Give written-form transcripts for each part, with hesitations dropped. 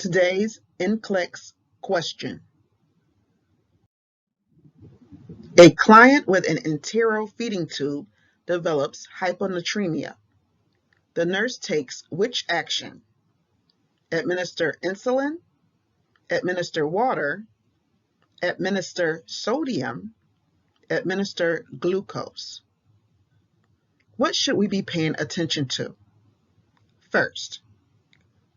Today's NCLEX question. A client with an enteral feeding tube develops hyponatremia. The nurse takes which action? Administer insulin, administer water, administer sodium, administer glucose. What should we be paying attention to? First,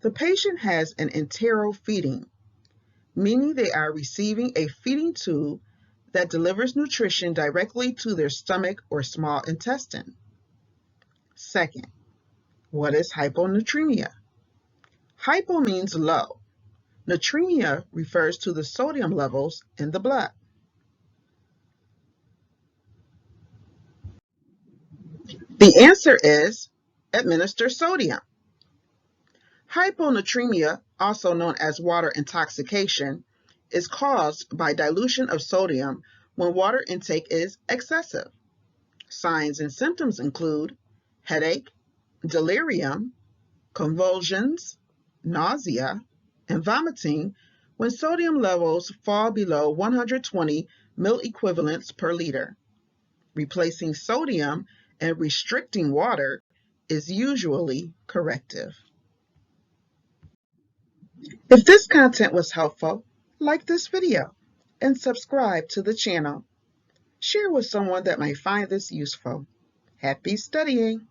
the patient has an enteral feeding, meaning they are receiving a feeding tube that delivers nutrition directly to their stomach or small intestine. Second, what is hyponatremia? Hypo means low. Natremia refers to the sodium levels in the blood. The answer is administer sodium. Hyponatremia, also known as water intoxication, is caused by dilution of sodium when water intake is excessive. Signs and symptoms include headache, delirium, convulsions, nausea, and vomiting when sodium levels fall below 120 milliequivalents per liter. Replacing sodium and restricting water is usually corrective. If this content was helpful, like this video and subscribe to the channel. Share with someone that might find this useful. Happy studying!